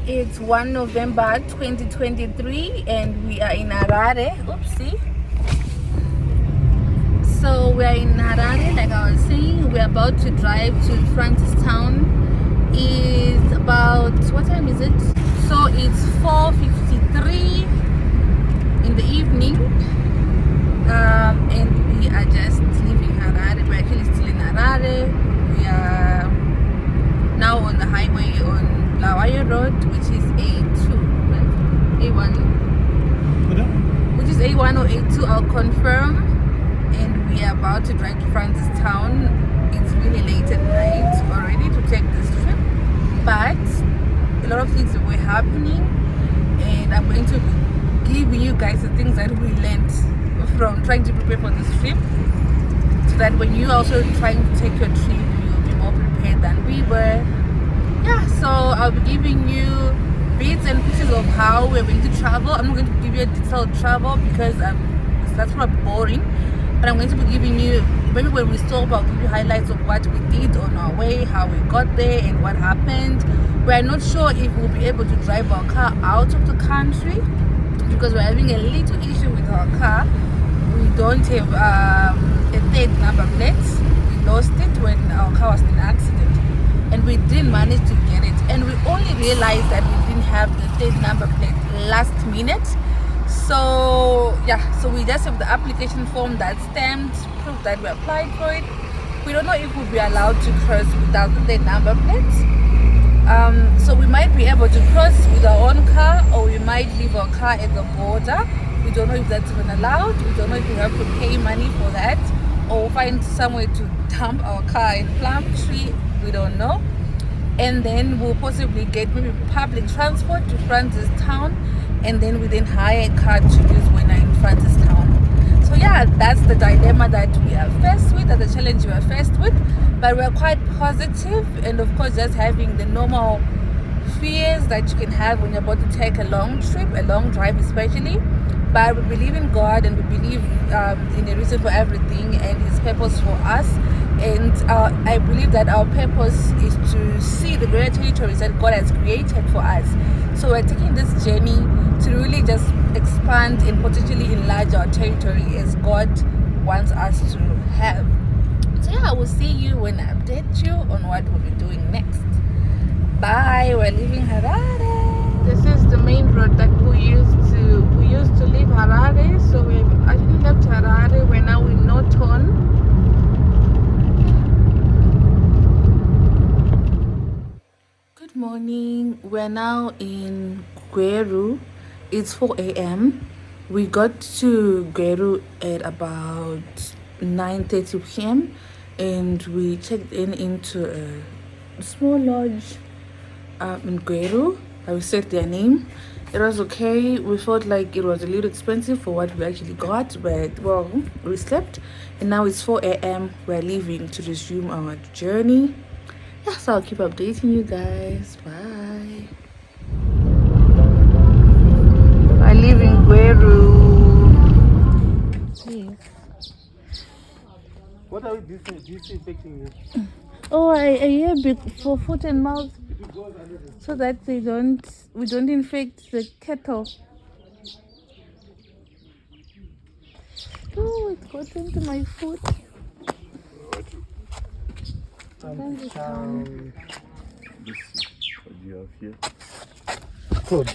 It's 1 November 2023 and we are in Harare. Oopsie. So we are in Harare, like I was saying. We're about to drive to Francistown. It's about, what time is it? So it's 4:53 in the evening. And we are just leaving Harare. We're actually still in Harare. We are now on the highway on Lawayo Road, which is A2, right? A1, which is A1 or A2, I'll confirm. And we are about to drive to Francistown. It's really late at night already to take this trip, but a lot of things were happening, and I'm going to be giving you guys the things that we learned from trying to prepare for this trip, so that when you also trying to take your trip, you'll be more prepared than we were. Yeah, so I'll be giving you bits and pieces of how we're going to travel. I'm not going to give you a detailed travel because that's not boring, but I'm going to be giving you, maybe when we stop, I'll give you highlights of what we did on our way, how we got there and what happened. We're not sure if we'll be able to drive our car out of the country because we're having a little issue with our car. We don't have a third number plate. We lost it when our car was in an accident, and we didn't manage to get it, and we only realized that we didn't have the third number plate last minute. So yeah, so we just have the application form that's stamped, proof that we applied for it. We don't know if we'll be allowed to cross without the third number plate. So we might be able to cross with our own car, or we might leave our car at the border. We don't know if that's even allowed. We don't know if we have to pay money for that, or find somewhere to dump our car in Plumtree. We don't know. And then we'll possibly get maybe public transport to Francistown, and then we then hire a car to use when we're in Francistown. So yeah, that's the dilemma that we are faced with, that's the challenge we are faced with. But we're quite positive, and of course just having the normal fears that you can have when you're about to take a long trip, a long drive especially. But we believe in God, and we believe in the reason for everything and His purpose for us. And I believe that our purpose is to see the greater territories that God has created for us. So we're taking this journey to really just expand and potentially enlarge our territory as God wants us to have. So yeah, I will see you when I update you on what we'll be doing next. Bye. We're leaving Harare. This is the main road that we used to leave Harare. So we've actually left Harare. We're now in Norton. Good morning. We're now in Gweru. It's 4 a.m. We got to Gweru at about 9:30 p.m. and we checked into a small lodge in Gweru. I will set their name. It was okay. We felt like it was a little expensive for what we actually got, but well, we slept, and now it's 4 a.m. We're leaving to resume our journey. Yeah, so I'll keep updating you guys. Bye. I live in Gweru. What are we disinfecting? Oh, I hear for foot and mouth, so that we don't infect the kettle. Oh, it got into my foot. This what you have here. Good.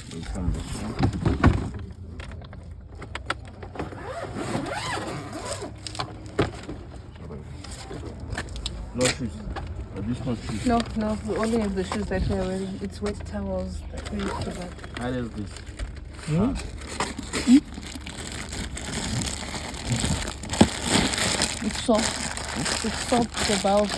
No shoes. Additional shoes. No, we only have the shoes that we are wearing. It's wet towels that we use for that. How is this? It's soft. It's soft, the valve.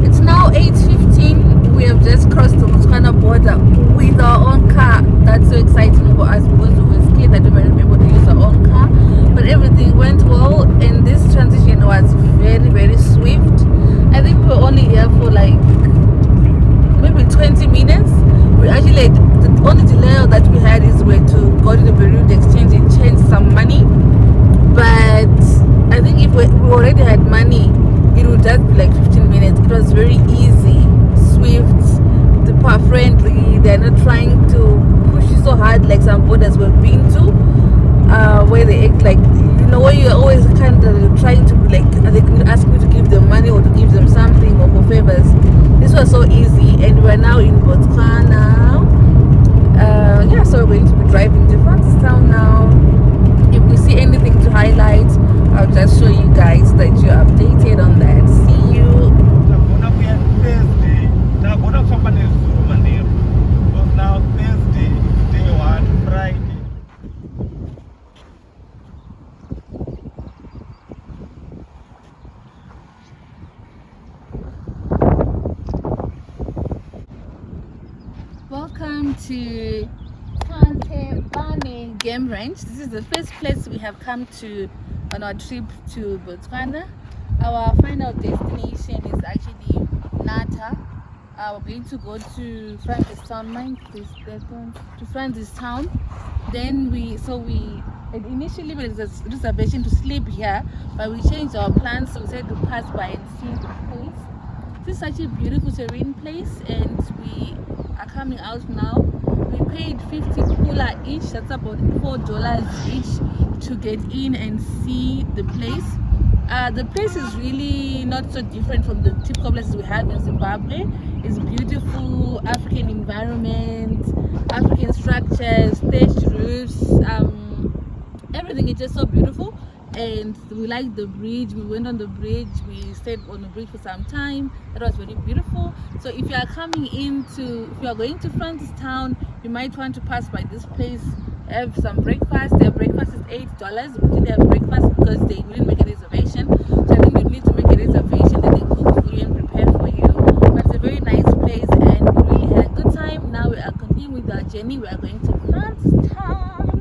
It's now 8:15. We have just crossed the Botswana border with our own car. That's so exciting for us because we were scared that we might not be able to use our own car. But everything went well, and this transition was very, very swift. I think we were only here for like maybe 20 minutes. We actually, the only delay that we had is we had to go to the Bureau de Exchange and change some money. But I think if we already had money had like some borders we've been to, where they act like, you know, where you're always kind of trying to be like, are they going to ask you to give them money or to give them something or for favors? This was so easy, and we're now in Botswana. Yeah, so we're going to be driving to Francistown now. If we see anything to highlight, I'll just show you guys that you're updated on that. See you. Now Thursday, day 1, Friday. Welcome to Tranquil Game Range. This is the first place we have come to on our trip to Botswana. Our final destination is actually Nata. We're going to go to Francistown, to Francistown. Then we initially made a reservation to sleep here, but we changed our plans, so we said to pass by and see the place. This is such a beautiful serene place, and we are coming out now. We paid 50 pula each, that's about $4 each, to get in and see the place. The place is really not so different from the typical places we have in Zimbabwe. It's beautiful African environment, African structures, thatched roofs, everything is just so beautiful. And we liked the bridge. We went on the bridge, we stayed on the bridge for some time. That was very beautiful. So if you are if you are going to Francistown, you might want to pass by this place, have some breakfast. Their breakfast is $8. We didn't have breakfast because they didn't make a reservation, so I think you need to make a reservation, then they cook for you and prepare for you. But it's a very nice place, and we really had a good time. Now we are continuing with our journey. We are going to Francistown.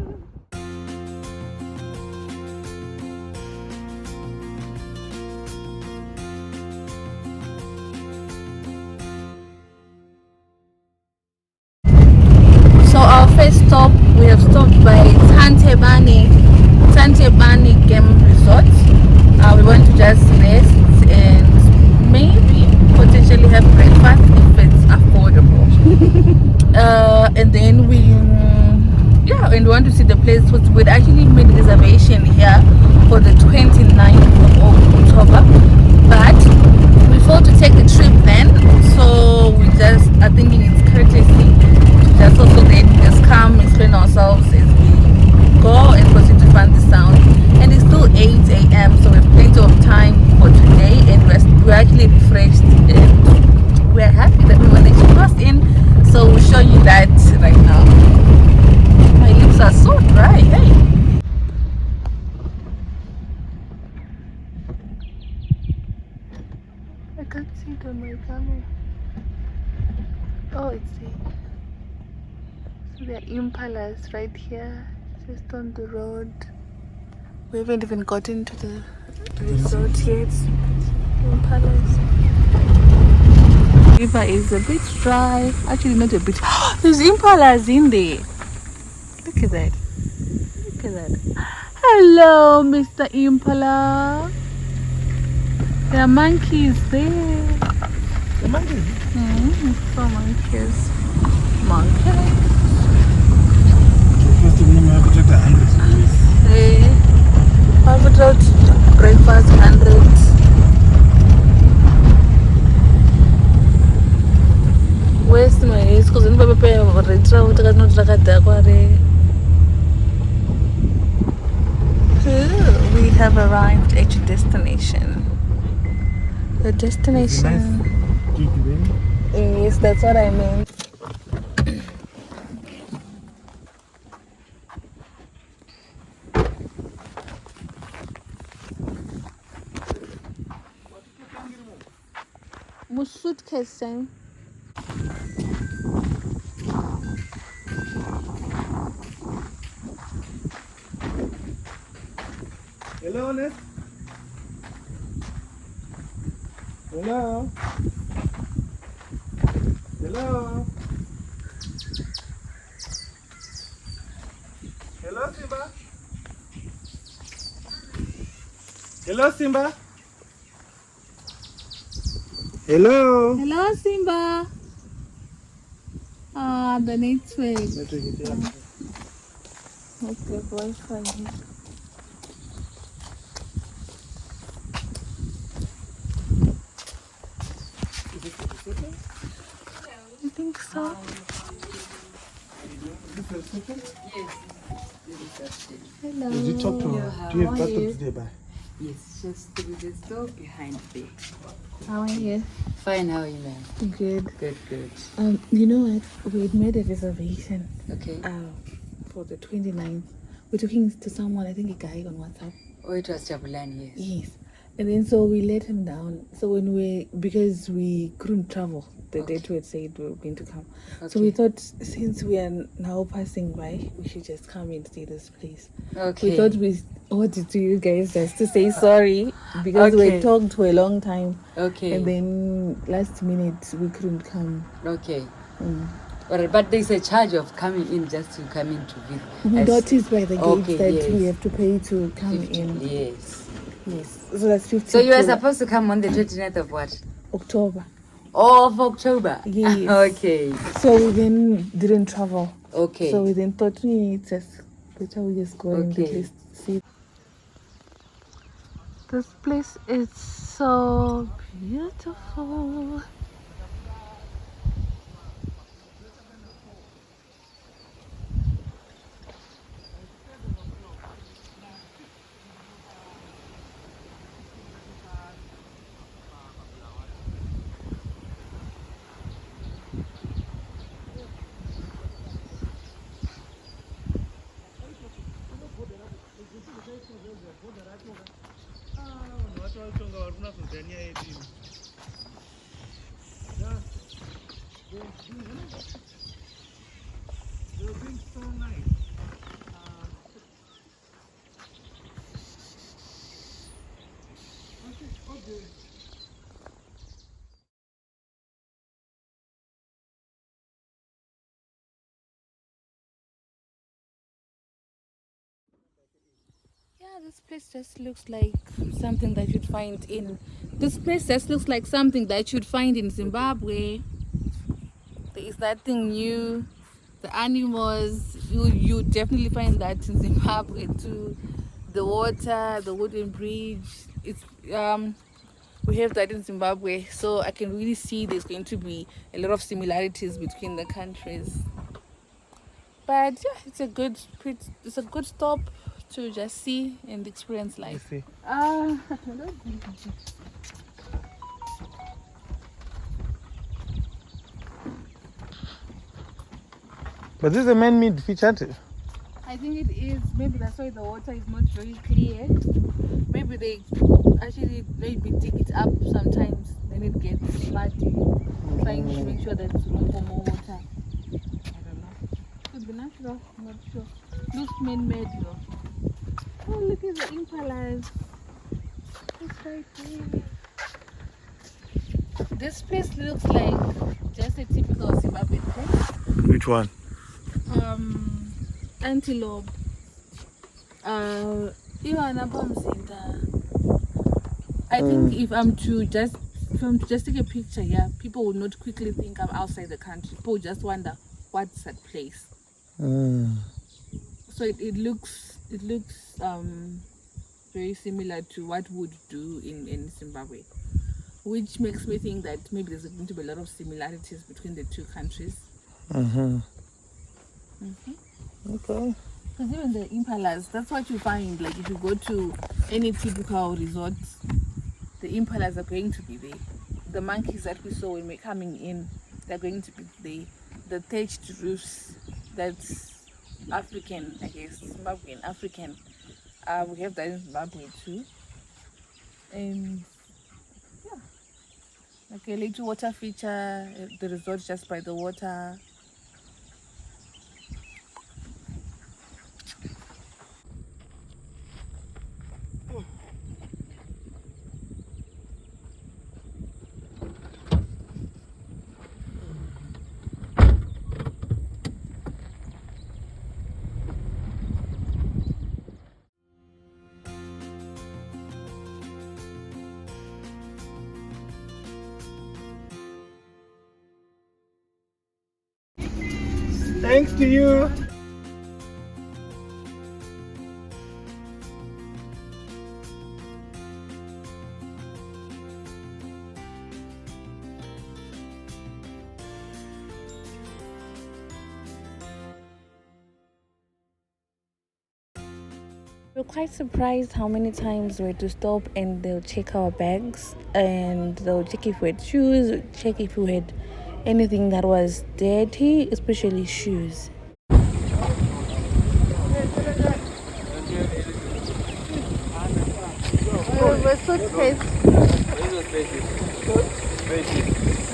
So our first stop, we have stopped by Tantebane Game Resort. We want to just rest and maybe potentially have breakfast if it's affordable. And then we want to see the place. We'd actually made a reservation here for the 29th of October, but we failed to take the trip then, so we just are thinking it's courtesy just also then just come explain ourselves as we go and proceed to Francistown. And it's still 8 a.m, so we have plenty of time for today, and we're actually refreshed and we're happy that we managed to pass in. So we'll show you that right now. My lips are so dry. Hey, I can't see it on my camera. Oh, it's there. So there are impalas right here, just on the road. We haven't even gotten to the resort yet. Impalas. The river is a bit dry. Actually, not a bit. There's impalas in there. Look at that. Look at that. Hello, Mr. Impala. There are monkeys there. The monkeys? So monkeys. Monkeys. First of all, I have to take the 100. Hey, I would out breakfast 100. Where's my is? Because in Papa pay retro, but not like a we have arrived at your destination. The destination. Yes, that's what I mean. Suitcase. Hello, Ness. Hello. Hello. Hello, Simba. Hello, Simba. Hello. Hello, Simba. Ah, the network. Okay, Wi-Fi. I think so. Hello. Did you talk to her? Do you have bathtub today, bye? Yes, just through the door behind there. How are you? Fine, how are you, ma'am? Good. Good. You know what? We made a reservation. Okay. For the 29th. We're talking to someone, I think a guy on WhatsApp. Oh, it was Jabulani, yes. Yes. And then so we let him down. So because we couldn't travel the date we had said we were going to come. So we thought since we are now passing by, we should just come and see this place. Okay. We thought we owed it to you guys just to say sorry because we talked for a long time. Okay. And then last minute we couldn't come. Okay. All right, but there's a charge of coming in just to come in to visit. We noticed by the gate that yes. we have to pay to come 50, in. Yes. So that's 50. So you were supposed to come on the 29th of what? October. Oh, of October? Yes. Okay. So we then didn't travel. Okay. So we then thought it's just better we just go and at least see. This place is so beautiful. Yeah, this place just looks like something that you'd find in. This place just looks like something that you'd find in Zimbabwe. There is nothing new. The animals, you definitely find that in Zimbabwe too. The water, the wooden bridge. It's we have that in Zimbabwe, so I can really see there's going to be a lot of similarities between the countries. But yeah, it's a good stop to just see and experience life. But this is a man-made feature. I think it is. Maybe that's why the water is not very clear. Maybe they actually dig it up sometimes, then it gets muddy. Trying to make sure there's room for more water. I don't know. Could be natural, I'm not sure. Looks man-made though. Oh, look at the impalas. It's right there. This place looks like just a typical Zimbabwean place. Which one? Antelope. I think if I'm to just take a picture here, people will not quickly think I'm outside the country. People will just wonder what's that place. So it looks very similar to what would do in Zimbabwe, which makes me think that maybe there's going to be a lot of similarities between the two countries. Okay. Because even the impalas, that's what you find. Like if you go to any typical resort, the impalas are going to be there. The monkeys that we saw when we're coming in, they're going to be there. The thatched roofs, that's African, I guess, Zimbabwean, African. We have that in Zimbabwe too. And yeah, like a little water feature, the resort just by the water. Thanks to you. were quite surprised how many times we had to stop and they'll check our bags and they'll check if we had shoes, check if we had anything that was dirty, especially shoes. Suitcase.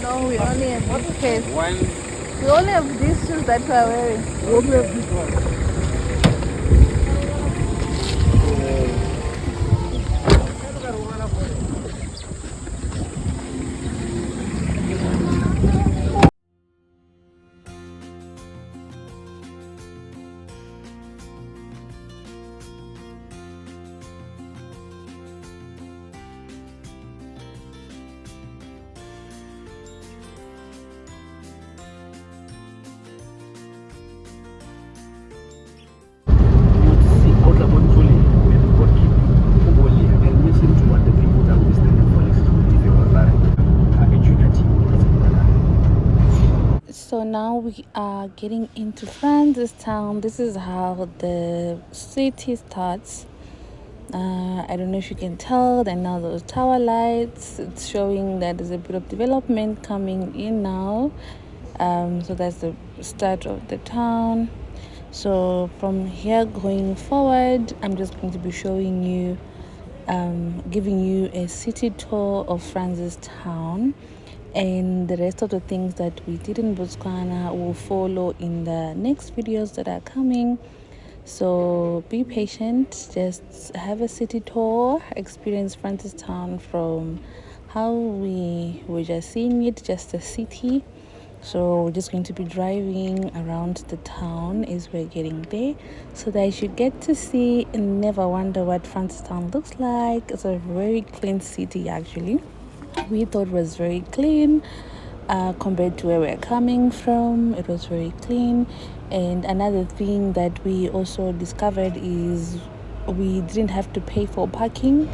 No, we only have this case. We only have these shoes that we are wearing. We only have this one. So now we are getting into Francistown. This is how the city starts. I don't know if you can tell, and now those tower lights, it's showing that there's a bit of development coming in now. So that's the start of the town. So from here going forward, I'm just going to be showing you, giving you a city tour of Francistown, and the rest of the things that we did in Botswana will follow in the next videos that are coming. So be patient, just have a city tour, experience Francistown from how we were just seeing it, just the city. So we're just going to be driving around the town as we're getting there, so that you get to see and never wonder what Francistown looks like. It's a very clean city actually. We thought it was very clean compared to where we're coming from. It was very clean. And another thing that we also discovered is we didn't have to pay for parking.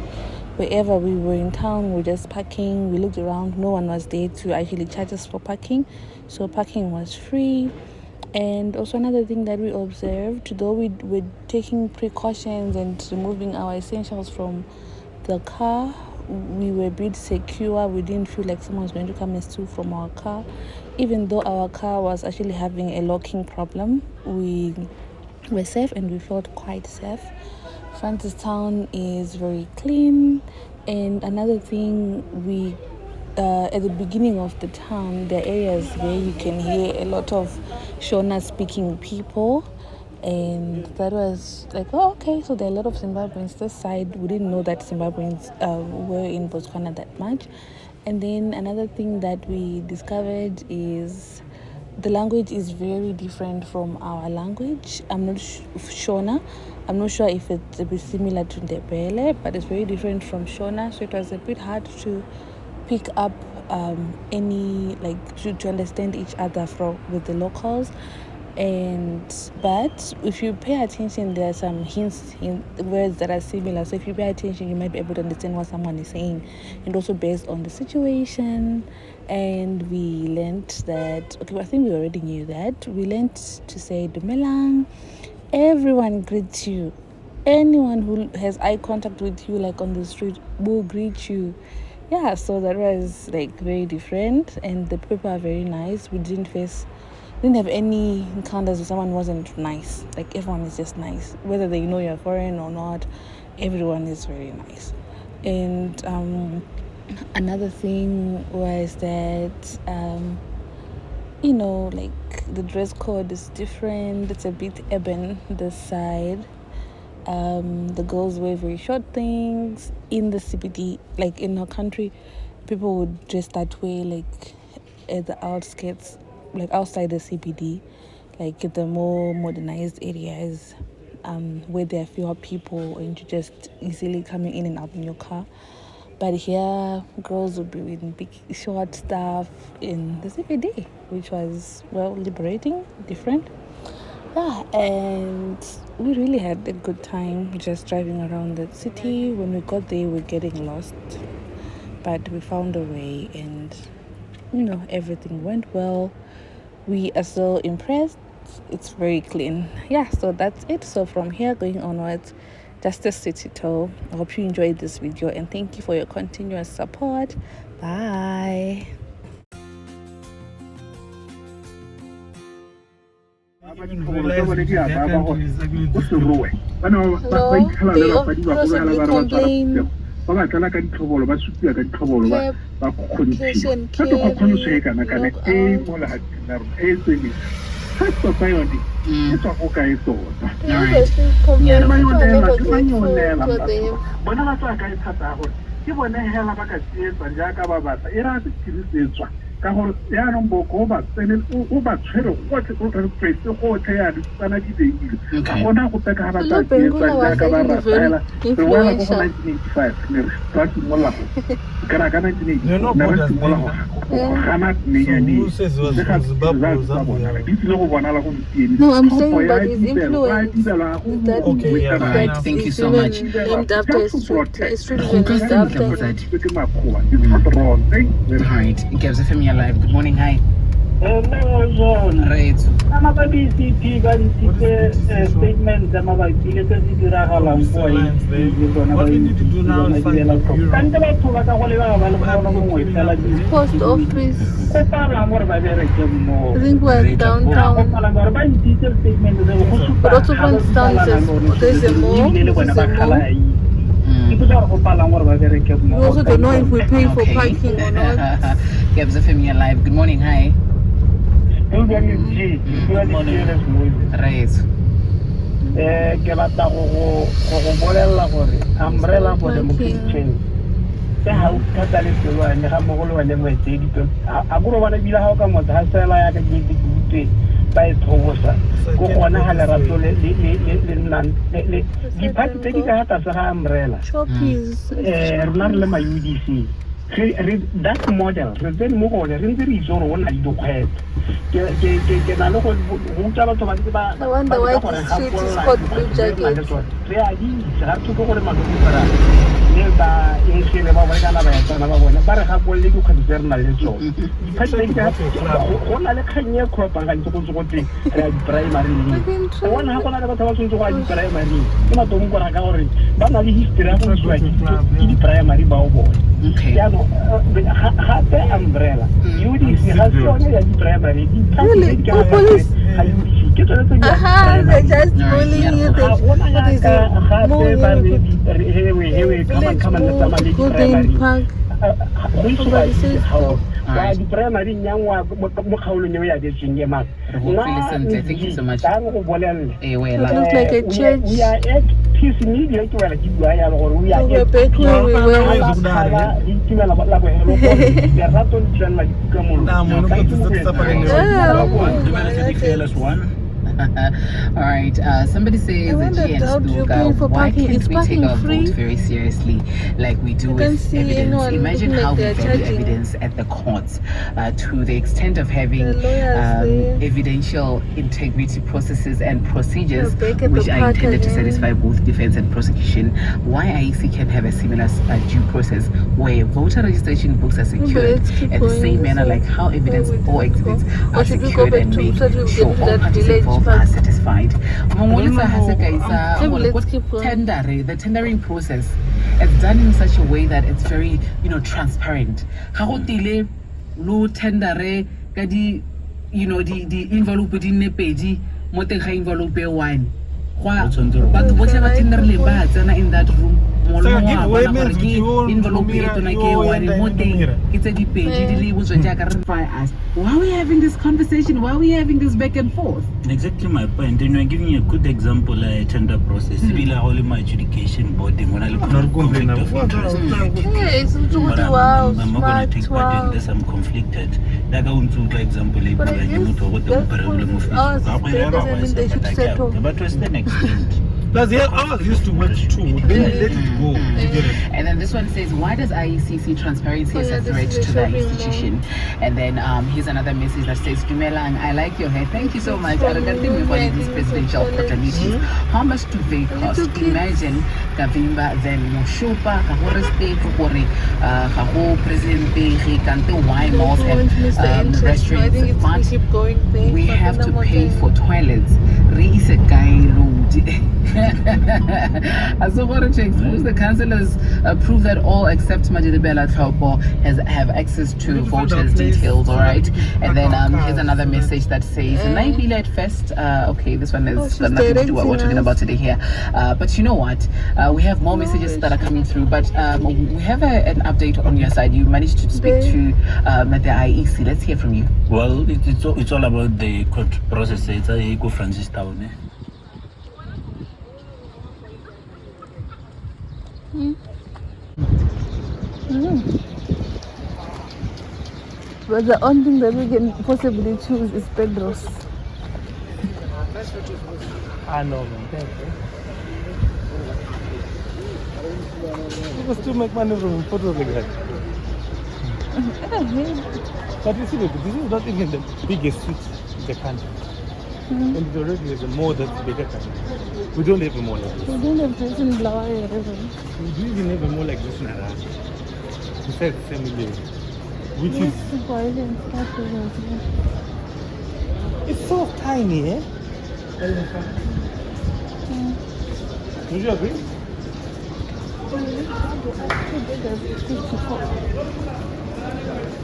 Wherever we were in town, we were just parking. We looked around, no one was there to actually charge us for parking, so parking was free. And also another thing that we observed, though we were taking precautions and removing our essentials from the car, we were a bit secure. We didn't feel like someone was going to come and steal from our car. Even though our car was actually having a locking problem, we were safe and we felt quite safe. Francistown is very clean. And another thing, we at the beginning of the town, there are areas where you can hear a lot of Shona speaking people. And that was like, oh, okay, so there are a lot of Zimbabweans this side. We didn't know that Zimbabweans were in Botswana that much. And then another thing that we discovered is the language is very different from our language. I'm not Shona. I'm not sure if it's a bit similar to Ndebele, but it's very different from Shona. So it was a bit hard to pick up any, like, to understand each other with the locals. But if you pay attention, there are some hints in words that are similar. So if you pay attention, you might be able to understand what someone is saying, and also based on the situation. And we learned that, okay, I think we already knew that. We learned to say Dumelang. Everyone greets you. Anyone who has eye contact with you, like on the street, will greet you. Yeah, so that was like very different, and the people are very nice. We didn't have any encounters with someone who wasn't nice. Like, everyone is just nice, whether they know you're foreign or not. Everyone is very nice. And another thing was that like, the dress code is different. It's a bit urban this side. The girls wear very short things. In the CBD, like in our country, people would dress that way, like at the outskirts, like outside the CBD, like the more modernized areas, where there are fewer people and you're just easily coming in and out in your car. But here, girls would be wearing big short stuff in the CBD, which was, well, liberating, different. Yeah, and we really had a good time just driving around the city. When we got there, we were getting lost, but we found a way, and everything went well. We are so impressed. It's very clean. Yeah, so that's it. So from here going onwards, just a city tour. I hope you enjoyed this video, and thank you for your continuous support. Bye. Realize that country is actually this big. Hello, they possibly complain. ba ba tla ka ditlhobolo ba supia ka ditlhobolo ba kgontshile ka to kgontshile kana kana mo la hatina tsene ha to fa yone it's go ka isota Yeah, bona ba tsa ka ithata go ke bone hela ba ka tsetsa ja ka ba batla e ra se tirisetswa ka gore ya no mboko ba tsene o ba tshwere go tle go re face go tle ya tsana di beile ka gona go peka ba tsa tsetsa ja ka ba ratela re wena go 1985 ne re start mo la go kana kana ne re mo la go gana ne ya ni no, I'm saying but his influence that Okay, yeah, Right, thank you so much. named after his street. His street is named after him. Right, Gives FM Live. Good morning, hi. Right. Statement What we need to do now is find a bureau. Post office. I think we're downtown. But also Francistown there's a mall. There's a mall. We also don't know if we pay for parking or not. Gives FM Live. Good morning, hi. Right. Ke batla go bolela gore umbrella for democratic change se ha o thata le selwane ga mogolo wa le moetedi a go robana bila ha o ka motho ha sela ya ka ditse ba e thobosa go gona ha le ratlo le nnan le di party tse di ka hata sa ga umbrella Choppies. rena le ma UDC that model re then mo go re ntse re itse gore ona le dikgwetlo ke na le go utlwa batho ba ba I wonder why this street is called Blue Jacket. re a di sa go gore magolo fara le ba e sele ba bona kana ba ya tsana ba bona ba re ga kolle di kgwetlo re na le tsone di phate ka go na le khanye khopa ga ntse go tsogote re di primary le bona ha gona le batho ba tsentse go a di primary ke matongo go ra ka gore ba na le history ya go tswa di primary ba o bona ya no ha te umbrella UDC has shown ya di primary di Really? ka Police? ke tsone tse di They're just bullying you. What is it? More come on, Golden Park. Somebody says so. Di primary nyangwa mo kgaolong ya di tsenge ma. Thank you so much. It looks like a church. We are at peace media to where you are or we are We're back where we were. All right. Somebody says How do you pay for why parking? can't Is we take parking our free? vote very seriously, like we do I can't with see evidence? anyone Imagine looking how like we they're value charging. evidence at the courts, to the extent of having The lawyers there. evidential integrity processes and procedures They're back at which the are park intended to again. satisfy both defense and prosecution. Why IEC can have a similar due process where voter registration books are secured let's keep in the going. same manner, So like how evidence where we or didn't go. exhibits Or are should we go secured back and to made so that we sure get to all that parties village involved park? are satisfied. Let's keep going. The tendering process is done in such a way that it's very, transparent. How tile lo tendere kadi, the envelope di ne pedi mo teng ga envelope e one. But what ba tender le ba tsena in that room. So giveaway means you own Lumira, you own why are we having this conversation? Why are we having this back and forth? Exactly my point. And you're giving a good example, a tender process. Only my adjudication board, when I look at conflict of interest. Hey, it's But wow, I'm not going to take part in smart. this. I'm conflicted. Like I want to, for example, But I guess that's us. That doesn't mean they should settle. But to an extent. Plus, yeah, ours used to work too. Then we let it go. You get it? And then this one says, why does IEC see transparency as a threat to the institution? And then here's another message that says, Dumelang, I like your hair. Thank you so much. I don't think we've got these presidential proclamations. How much do they cost? Imagine Kavimba, then Moshopa, Kahore State, Kaho President, Kante wine malls and restaurants and parks. We have to pay for toilets. Reese a guy load. I also wanted to expose the councillors prove that all except Majidibela Tlopo have access to voters' details, all right? And then here's another message that says, Naibile at Fest. Okay, this one has got nothing to do with what we're talking about today here. But you know what? We have more messages that are coming through, but we have an update on your side. You managed to speak to the IEC. Let's hear from you. Well, it's all about the court process. It's a go Francistown. But the only thing that we can possibly choose is Pedro's. No, man. Thank you. You can still make money from photos like that. But you see, this is not even the biggest suit in the country. And it already has a mall that's bigger country. We don't have a mall like this. We don't have this in Blawayo River. We do even have a mall like this in Arad. Besides Family, which is... It's so tiny, eh? Would you agree?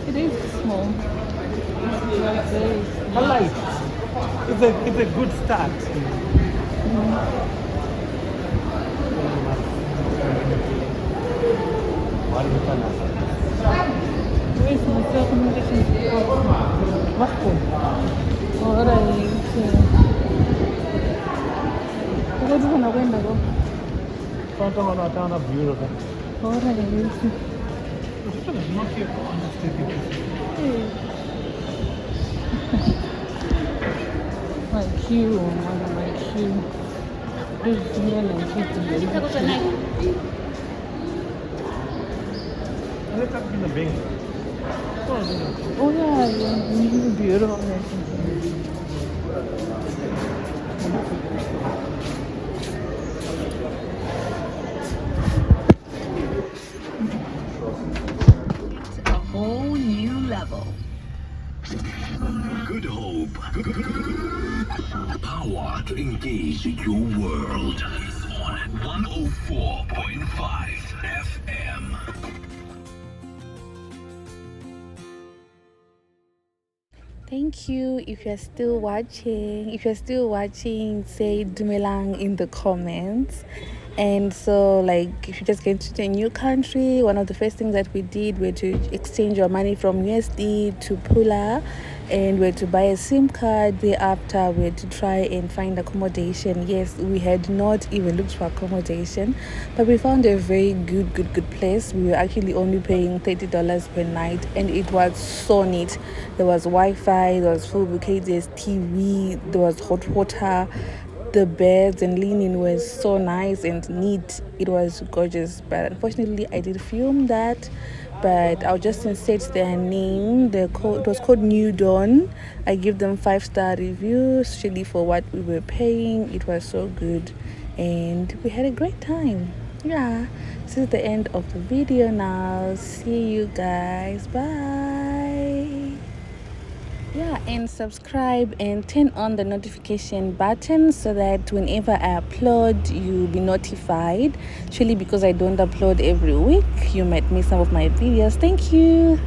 It is small. I like it. It's a good start. Where is my telecommunications? My queue, my queue. This is really oh yeah, beautiful. It's a whole new level. Good hope. Power to engage your world. It's on 104.5 FM. Thank you. If you're still watching, say Dumelang in the comments. And so, like, if you just get to a new country, one of the first things that we did were to exchange our money from USD to Pula, and we had to buy a SIM card. Thereafter, we had to try and find accommodation. Yes, we had not even looked for accommodation, but we found a very good place. We were actually only paying $30 per night, and it was so neat. There was Wi-Fi, there was full bouquet, there's TV, there was hot water. The beds and linen were so nice and neat. It was gorgeous, but unfortunately I did film that, but I'll just insert their name. It was called New Dawn. I give them 5-star reviews, especially for what we were paying. It was so good and we had a great time. Yeah, this is the end of the video now. See you guys, bye. Yeah, and subscribe and turn on the notification button so that whenever I upload, you'll be notified. Actually, because I don't upload every week, you might miss some of my videos. Thank you.